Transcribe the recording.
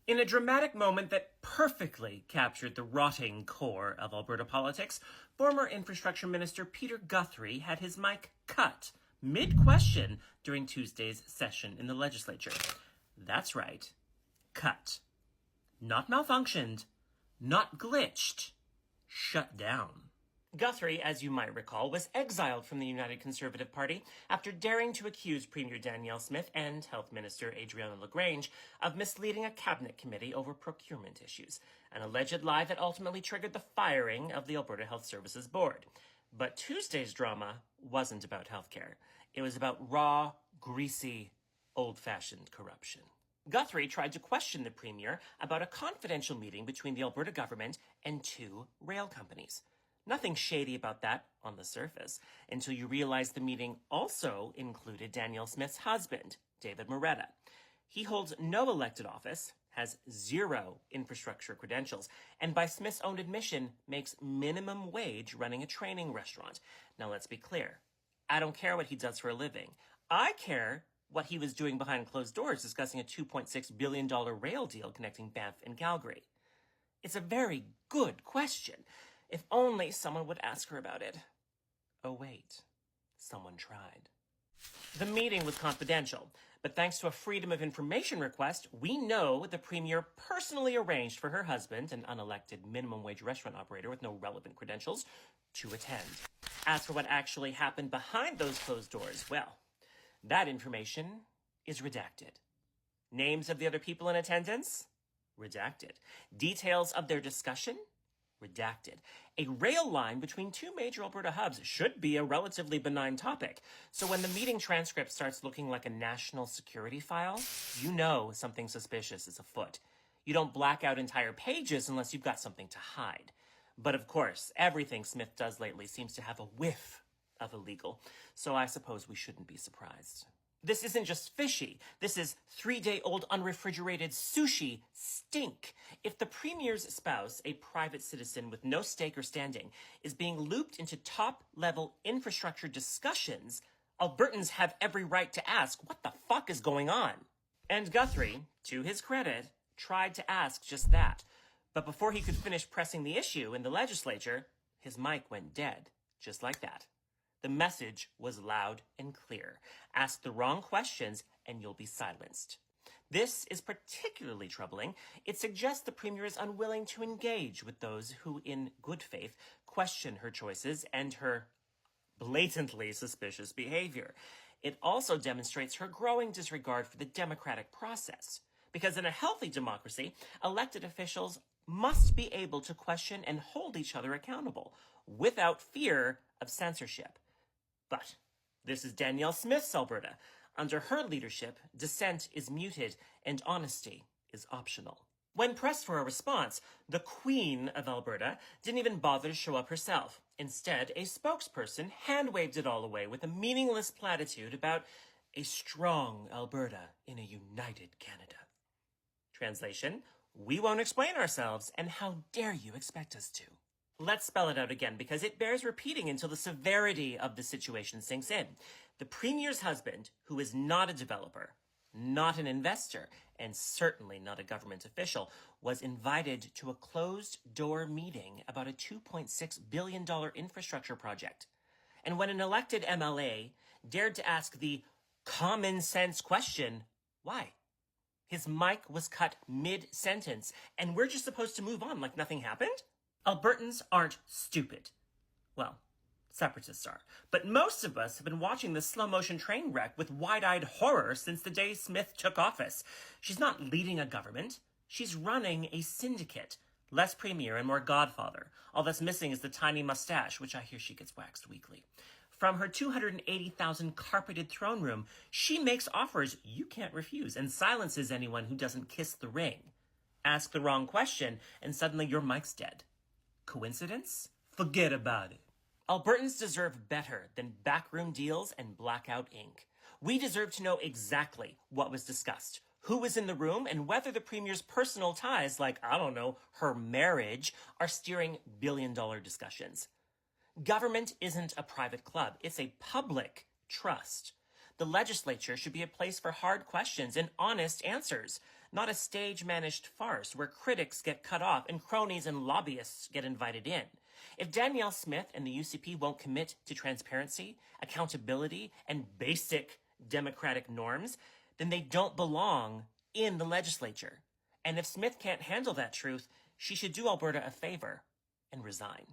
In a dramatic moment that perfectly captured the rotting core of Alberta politics, former Infrastructure Minister Peter Guthrie had his mic cut mid-question during Tuesday's session in the legislature. That's right, cut. Not malfunctioned, not glitched, shut down. Guthrie, as you might recall, was exiled from the United Conservative Party after daring to accuse Premier Danielle Smith and Health Minister Adriana LaGrange of misleading a cabinet committee over procurement issues, an alleged lie that ultimately triggered the firing of the Alberta Health Services Board. But Tuesday's drama wasn't about healthcare. It was about raw, greasy, old-fashioned corruption. Guthrie tried to question the Premier about a confidential meeting between the Alberta government and two rail companies. Nothing shady about that on the surface, until you realize the meeting also included Danielle Smith's husband, David Moretta. He holds no elected office, has zero infrastructure credentials, and by Smith's own admission, makes minimum wage running a training restaurant. Now let's be clear. I don't care what he does for a living. I care what he was doing behind closed doors discussing a $2.6 billion rail deal connecting Banff and Calgary. It's a very good question. If only someone would ask her about it. Oh wait, someone tried. The meeting was confidential, but thanks to a Freedom of Information request, we know the Premier personally arranged for her husband, an unelected minimum wage restaurant operator with no relevant credentials, to attend. As for what actually happened behind those closed doors, well, that information is redacted. Names of the other people in attendance? Redacted. Details of their discussion? Redacted. A rail line between two major Alberta hubs should be a relatively benign topic. So when the meeting transcript starts looking like a national security file, you know something suspicious is afoot. You don't black out entire pages unless you've got something to hide. But of course, everything Smith does lately seems to have a whiff of illegal, so I suppose we shouldn't be surprised. This isn't just fishy. This is 3-day-old unrefrigerated sushi stink. If the Premier's spouse, a private citizen with no stake or standing, is being looped into top-level infrastructure discussions, Albertans have every right to ask, what the fuck is going on? And Guthrie, to his credit, tried to ask just that. But before he could finish pressing the issue in the legislature, his mic went dead, just like that. The message was loud and clear. Ask the wrong questions and you'll be silenced. This is particularly troubling. It suggests the Premier is unwilling to engage with those who, in good faith, question her choices and her blatantly suspicious behavior. It also demonstrates her growing disregard for the democratic process. Because in a healthy democracy, elected officials must be able to question and hold each other accountable without fear of censorship. But this is Danielle Smith's Alberta. Under her leadership, dissent is muted and honesty is optional. When pressed for a response, the Queen of Alberta didn't even bother to show up herself. Instead, a spokesperson hand-waved it all away with a meaningless platitude about a strong Alberta in a united Canada. Translation, we won't explain ourselves, and how dare you expect us to? Let's spell it out again, because it bears repeating until the severity of the situation sinks in. The Premier's husband, who is not a developer, not an investor, and certainly not a government official, was invited to a closed-door meeting about a $2.6 billion infrastructure project. And when an elected MLA dared to ask the common-sense question, why? His mic was cut mid-sentence, and we're just supposed to move on like nothing happened? Albertans aren't stupid. Well, separatists are. But most of us have been watching this slow-motion train wreck with wide-eyed horror since the day Smith took office. She's not leading a government. She's running a syndicate. Less Premier and more Godfather. All that's missing is the tiny mustache, which I hear she gets waxed weekly. From her 280,000 carpeted throne room, she makes offers you can't refuse and silences anyone who doesn't kiss the ring. Ask the wrong question, and suddenly your mic's dead. Coincidence? Forget about it. Albertans deserve better than backroom deals and blackout ink. We deserve to know exactly what was discussed, who was in the room, and whether the Premier's personal ties, like, I don't know, her marriage, are steering billion-dollar discussions. Government isn't a private club. It's a public trust. The legislature should be a place for hard questions and honest answers, not a stage-managed farce where critics get cut off and cronies and lobbyists get invited in. If Danielle Smith and the UCP won't commit to transparency, accountability, and basic democratic norms, then they don't belong in the legislature. And if Smith can't handle that truth, she should do Alberta a favor and resign.